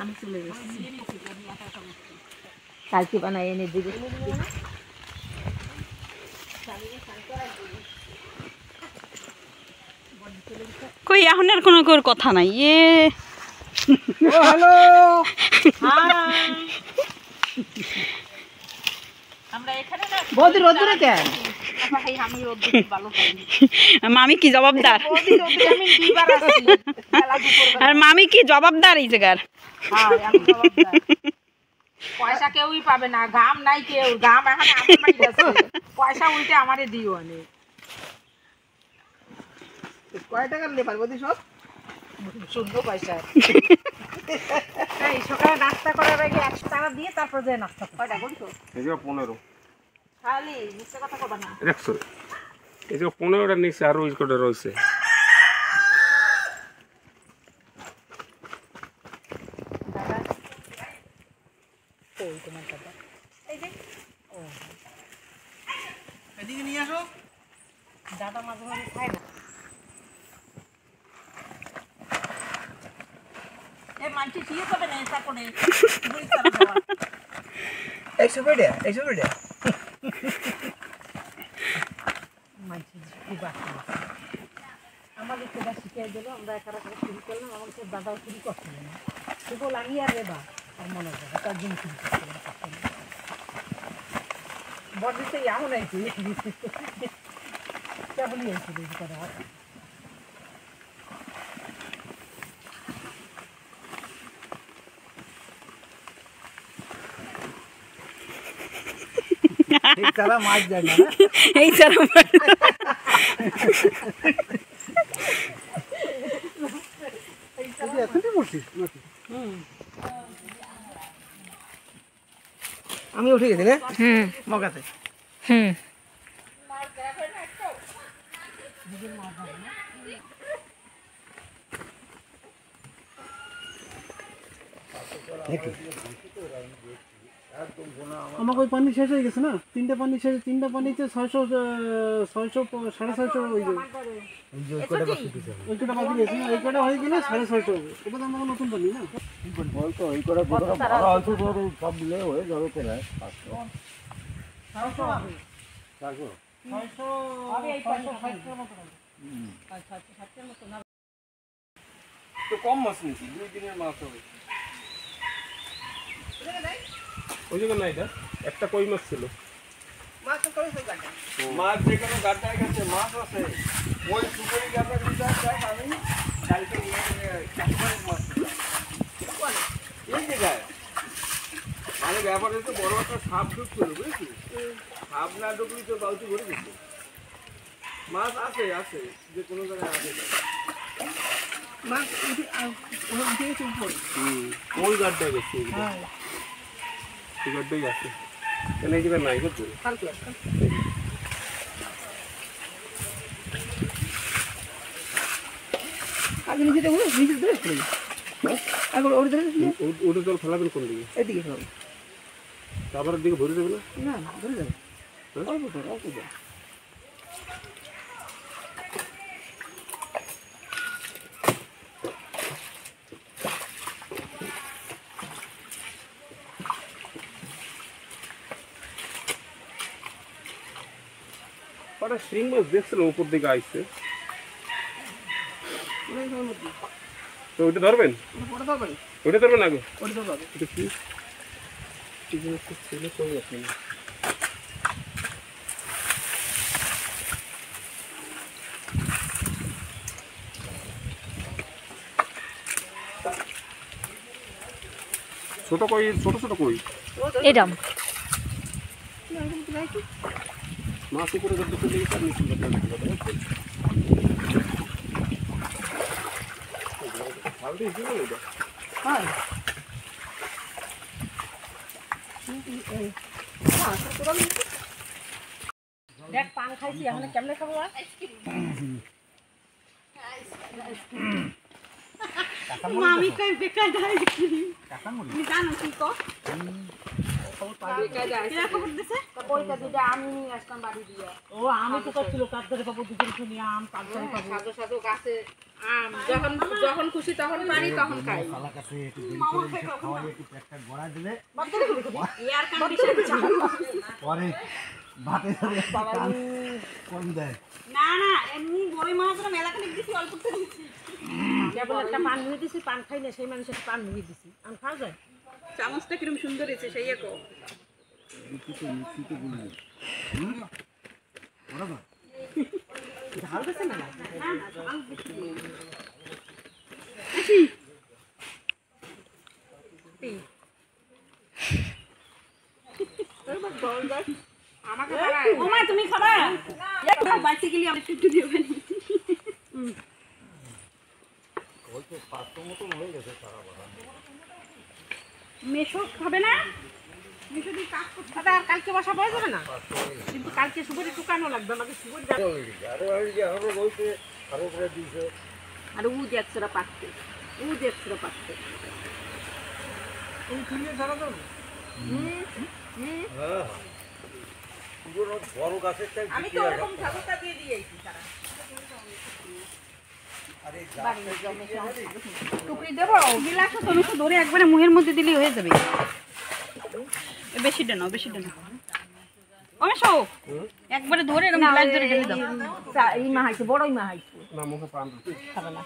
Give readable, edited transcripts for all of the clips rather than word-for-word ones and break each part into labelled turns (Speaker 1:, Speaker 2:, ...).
Speaker 1: আমি চলে গেছি কালকে বানাই এনে দিবে
Speaker 2: কই এখন আর কোনো কথা নাই
Speaker 1: হ্যালো
Speaker 2: মামি কি জবাবদার আর মামি কি জবাবদার এই জায়গার
Speaker 1: পয়সা কেউই পাবে না গাম নাই কেউ গাম এখন পয়সা উল্টে আমারে দিও অনেক কয় টাকা নিলে পারবো সব শুদ্ধ পয়সা এই সকালে নাস্তা করার আগে 100 টাকা দিয়ে তারপর যে নাস্তা কয়টা বলছো
Speaker 3: এই যে 15
Speaker 1: খালি মিথ্যা কথা কবা না
Speaker 3: 100 এই যে 15টা নিচে আর ওই কোটা রয়েছে
Speaker 1: দাদা কই তোমার দাদা এই যে ও এদিকে নিয়ে আসো দাদা মাঝে মাঝে খায় না এ মানছি ঠিক হবে না তারপরে বই তার বাবা 100 টাকা মানছি কি বাকি আমাদের তো শিখিয়ে দিল আমরা একারা করে শুরু করলাম আমাকে দাদাও শুরু করছিল না সেগুলো লাগিয়ে আর রেবা আর মনে হবে তার জন্য শুরু করছিলাম বডিতে এমন আইছি কেবলই আইছি বেশি কথা এই তারা মাছ যায় না
Speaker 2: এই তারা
Speaker 1: আমি উঠে গেছি না মগাতে
Speaker 4: আমাকে ওই পানি শেষ হয়ে গেছে না তিনটা পানিতে 600 650 ওই কটা বাকি গেছে না ওই কটা হয়ে গেলে 650 হবে এটা তো আমাকে নতুন পানি না
Speaker 3: বলতো এই কটা গোটা ভাড়া আছে ধর সব মিলে হয়ে যাবে তো না
Speaker 4: 600 হবে 600 আমি এই 560 এর মতো আচ্ছা 60 এর মতো না
Speaker 3: তো কম মাছ নিছি 2 দিনের মাছ হবে ওই জায়গা নাই এটা একটা কই মাছ ছিল
Speaker 1: মাছ তো কই গাটা
Speaker 3: মাছ যে কোনো গাটায় গেছে মাছ আছে ওই সুপারি গাটা দিতে চাই আমি কালকে নিয়ে চাকরি মাছ এই জায়গায় মানে ব্যাপার হচ্ছে বড় একটা সাপ ঢুকছিল বুঝেছিস সাপ না ঢুকলি তো বাউটি ভরে গেছে মাছ আছে যে কোনো জায়গায় আছে
Speaker 1: মাছ উঠে উপর
Speaker 3: ওই গাড্ডায় গেছে এই গাড্ডাই আছে কেন এই জায়গায় নাই বুঝছো
Speaker 1: আগে নিচে দেখো নিচে ধরে আগে ওর ধরে
Speaker 3: ওটা জল ফেলাবেন কোন দিকে
Speaker 1: এদিকে সব
Speaker 3: তারপর দিকে ভরে দেবে না
Speaker 1: না ধরে যাবে অল্প যা
Speaker 3: ওটা শিং মাছ দেখছিল উপর দিকে আসছে তো ওইটা ধরবেন ওইটা ধরবেন আগে এটা কি ছেলে কই আছে ছোট কই
Speaker 2: এরম
Speaker 3: মাছ উপরে যত দিকে তার নিচে হালদি দিও এটা
Speaker 1: হ্যাঁ দেখ পান খাইছি এখন কেমনে খাবো মামি কই বেকার আইসক্রিম তুমি জানো কি কো
Speaker 4: খবর পাই
Speaker 2: খবর দিছে
Speaker 1: ওইটা দুটো আমি নিয়ে আসতাম বাড়ি দিয়ে।
Speaker 4: ও আমি তো করছিল কাঁদতে পাবো দুপুরে শুনি আম কাঁদতে পাবো
Speaker 1: সাধু সাধু গাছে আম যখন যখন খুশি তখন পারি তখন খাই।
Speaker 5: শালা কাছে একটু দেরি করে এসে খাওয়ালে একটু পেটটা গড়া দিলে
Speaker 2: এয়ার কন্ডিশন
Speaker 5: পরে ভাতে ধরে টান কম দেয়।
Speaker 2: না না এমনি বড় মাছ মেলা খানিক দিছি অল্প করে দিছি
Speaker 1: কেবল একটা পান মুড়ি দিছি, পান খাই না সেই মানুষের পান মুড়ি দিছি, আম খাওয়া যায়।
Speaker 2: চামচটা কিরম সুন্দর হয়েছে সেই একো
Speaker 1: ঝাল দিছে না আমাকে বাড়ায়।
Speaker 2: ও মা তুমি খাবা বাইসে গেলি আমি একটু দিবেন মেশো খাবে না মেশো দিয়ে কাজ করতে
Speaker 1: দাদা আর কালকে বাসা পাওয়া যাবে না, কিন্তু কালকে সুপারি টুকানো লাগবে আমাকে সুপারি।
Speaker 2: আর ও দেখছরা পাকতে ও দেখছরা পাকতে
Speaker 3: বড় গাছের টাইপ
Speaker 1: আমি তো ওরকম ঠাকুরটা দিয়ে দিয়েছি তারা।
Speaker 2: টুকরি দেবো গিলাস তুমি তো ধরে একবারে মুখের মধ্যে দিলেই হয়ে যাবে বেশি ডানো বেশি ডানো অমেশো একবারে ধরে এরকম গ্লাস ধরে ঢেলে দাও
Speaker 1: এই মা হাইছে, বড়ই মা হাইছে
Speaker 3: না মুখে পান
Speaker 1: খাবে না।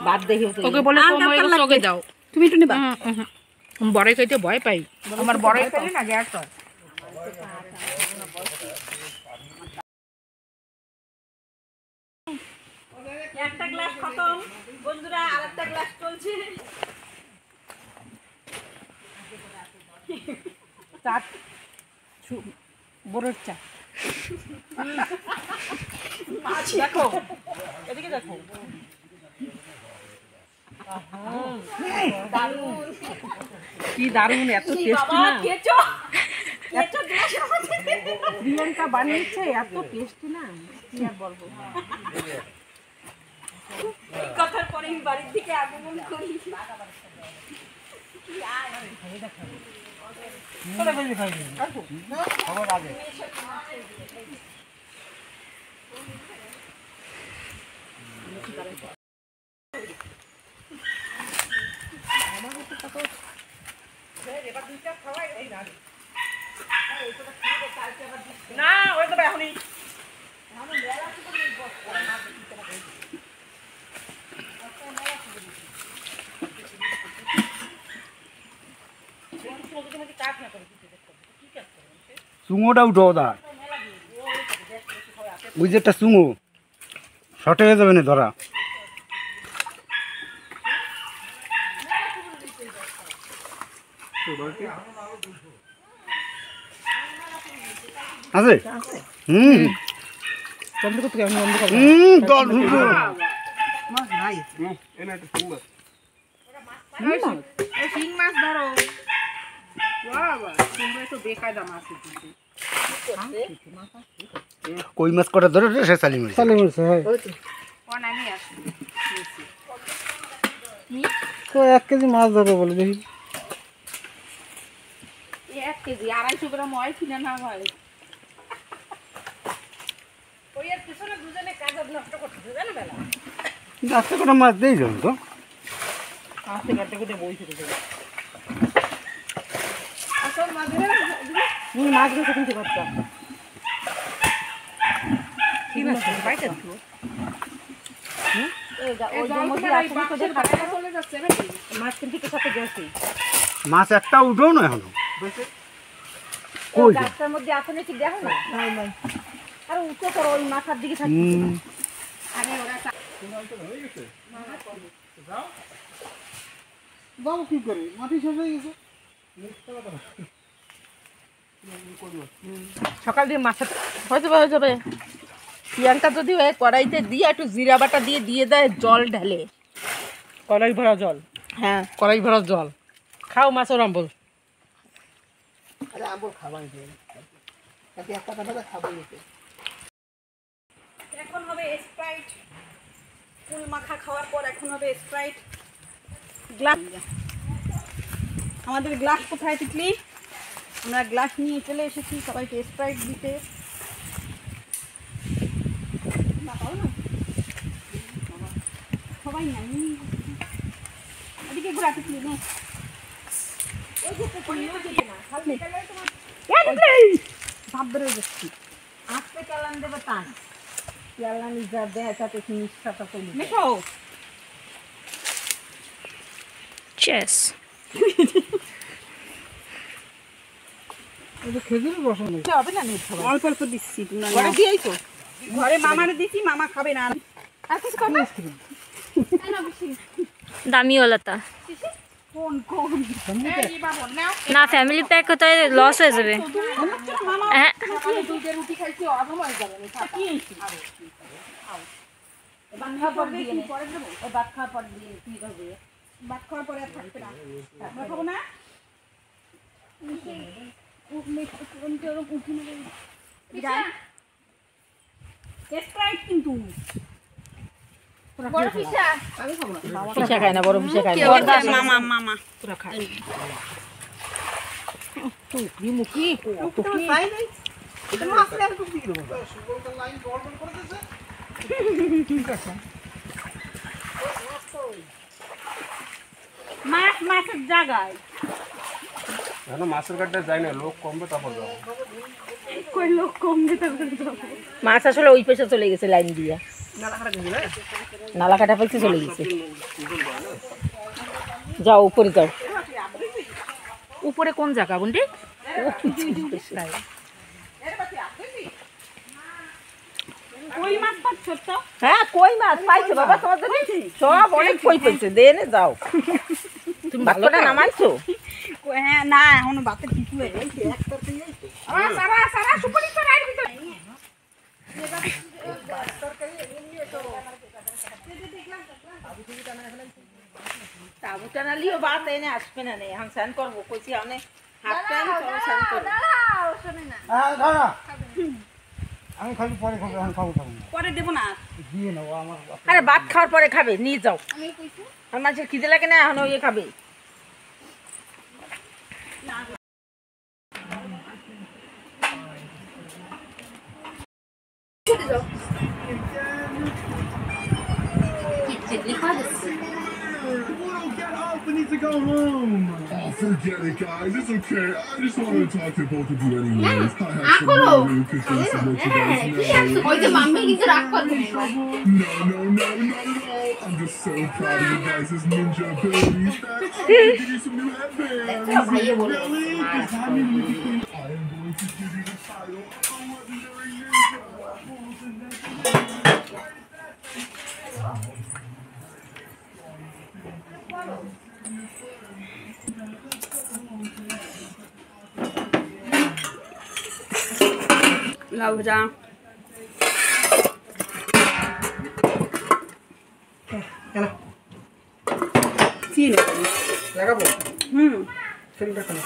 Speaker 1: বাদ দেখি
Speaker 2: ওকে বলে চোখে দাও তুমি একটু নিবা
Speaker 1: বড়ই খাইতে ভয় পাই, আমার বড়ই খাইলে না গ্যাস হয়।
Speaker 2: একটা গ্লাস খতম বন্ধুরা আরেকটা গ্লাস চলছে
Speaker 1: চা বড়র চা দেখো এদিকে দেখো কি দারুণ, এত টেস্টি না
Speaker 2: কেচো কেচো গ্লাসের মধ্যে
Speaker 1: প্রিয়াঙ্কা বানিয়েছে, এত টেস্টি না কি আর বলবো।
Speaker 2: এই কথার পরে আমি বাড়ির দিকে আগমন করি
Speaker 5: খবর আগে
Speaker 1: না ওই তো এখনই
Speaker 5: চুঙোটা উঠো দা, ওই যে একটা চুঙো শর্ট হয়ে যাবে না ধরা। আছে
Speaker 1: বন্ধ করতে আমি বন্ধ করবো।
Speaker 5: দল ঢুকবো
Speaker 1: মাছ নাই,
Speaker 3: এনে একটা সিং মাছ
Speaker 1: ওই শিং মাছ ধরো। বাবা শিংগুলো তো বেকায়দা মাছ কিন্তু।
Speaker 5: কই মাছ কটা ধরে সে চালি মারছে।
Speaker 1: কোন আমি আসি
Speaker 4: তো 1 কেজি মাছ ধরো বলে দেখি
Speaker 1: 1 কেজি 250 গ্রাম হয় কিনা না হয়। ওই এর পিছনে দুজনে কাজ নষ্ট করতেছে জানো বেলা।
Speaker 5: আস্তে করে মাছ দিয়ে যান তো।
Speaker 1: আস্তে কাটতে কাটতে বইছে তো। আসল মাছ ধরে মাছ ধরে কিনতে পারছো। কি মাছ পাইতে তো? ওই যে মধ্যে আসলে তোদের পাটা চলে যাচ্ছে নাকি? মাছ কিন্তু তো সাথে গেছে।
Speaker 5: মাছ একটা উঠো না এখনো কই যে?
Speaker 1: গাছটার মধ্যে আছে নাকি দেখো না। নাই নাই। আরে উঠে করো ওই মাথার দিকে থাকি। আরে ওরা
Speaker 4: বাবু কি করে মাটি শেষ হয়ে গেছে
Speaker 1: সকাল দিয়ে মাছ হয়ে যাবে। প্রিয়াঙ্কা যদি ওই কড়াইতে দিয়ে একটু জিরা বাটা দিয়ে দিয়ে দেয়, জল ঢালে, কড়াই ভরা জল। হ্যাঁ কড়াই ভরা জল খাও মাছের আম্বল।
Speaker 4: আরে আম্বর খাবার একটা কথা খাবো
Speaker 2: এখন হবে স্প্রাইট ফুল মাখা খাওয়ার পর এখন হবে স্প্রাইট গ্লাস আমাদের গ্লাস কোথায় তিতলি? আমরা গ্লাস নিয়ে চলে এসেছি সবাইকে স্প্রাইট দিতে। সবাই নাই এদিকে ঘোরা তিতলি নে ভাব বেরোয় যাচ্ছি
Speaker 1: আজকে চালান দেবে টান চালানি যা দেয় তাতে নিষ্ঠাটা করি
Speaker 2: মেশো
Speaker 6: চেস
Speaker 4: খেজুরি বসানো
Speaker 1: হবে না নেই
Speaker 2: অল্প অল্প দিচ্ছি তোমরা
Speaker 1: ঘরে দিয়েই তো
Speaker 2: ঘরে মামারে দিছি মামা খাবে না
Speaker 1: আর কিছু খাবে
Speaker 6: দামিওয়ালাটা
Speaker 2: কোন কোন
Speaker 6: না ফ্যামিলি প্যাক হতে লস হয়ে যাবে হ্যাঁ
Speaker 1: দুইটা রুটি খাইছি অধম হয়ে যাবে ভাত খাওয়ার পর দিয়ে নে ও ভাত খাওয়ার পর দিয়ে কি করবে
Speaker 2: ভাত খাওয়ার পরে আর থাকবে না আমরা খাবো না স্প্রাইট কিন্তু
Speaker 1: বড় পিসা আমি খাবো না পিসা খায় না বড় পিসা খায় না
Speaker 2: মামা মামা
Speaker 1: পুরো খায় তুই মুখি তো কি
Speaker 4: এটা মাছলে আর কি দেব সুবলটা লাইন গড়বড় করে দিয়েছে ঠিক আছে
Speaker 2: মাছ মাছের জায়গায়
Speaker 3: এখন মাছের কাটতে যাই না, লোক কমবে তারপর যাবো।
Speaker 2: কই লোক কমবে তারপরে যাবো
Speaker 1: মাছ আসলে ওই পাশে চলে গেছে লাইন দিয়া নালা কাটা পাইছে চলে গেছে যাও উপরে যাও উপরে কোন জায়গা বুন্ডি
Speaker 2: কই মাছ পাচ্ছ তো
Speaker 1: হ্যাঁ কই মাছ পাইছো বাবা তোমার জন্য সব অনেক কই পাইছে দে নে যাও তুমি ভালোটা নামাইছো
Speaker 2: হ্যাঁ না এখন বাতের কিছু হয়ে গেছে সারা সারা সুপারি তো রাইট ভিতরে
Speaker 1: তাবুটা নালিও বাত এনে আসবে না নেই এখন স্নান করবো কইছি অনেক হাত টাইম চলো স্নান করবো
Speaker 4: হ্যাঁ দাদা আমি খালি পরে খাবো এখন খাবো খাবো না
Speaker 2: পরে দেব না
Speaker 4: দিয়ে নেবো আমার
Speaker 1: আরে ভাত খাওয়ার পরে খাবে নিয়ে যাও আর মাছের খিদে লাগে না এখন ওই খাবে
Speaker 7: I need to go home. Oh, forget it, guys. It's okay. I just wanted to talk to both of you anyways. I have some really good things to let you guys know. No, not at all. I'm just so proud of you guys' ninja abilities that I'm going to give you some new headbands. Really? Just have me look at things. I am going to give you the title of a legendary ninja.
Speaker 2: লাউ ভাজা চিনি
Speaker 4: লাগাবো
Speaker 2: হুম
Speaker 4: সেলটা খালি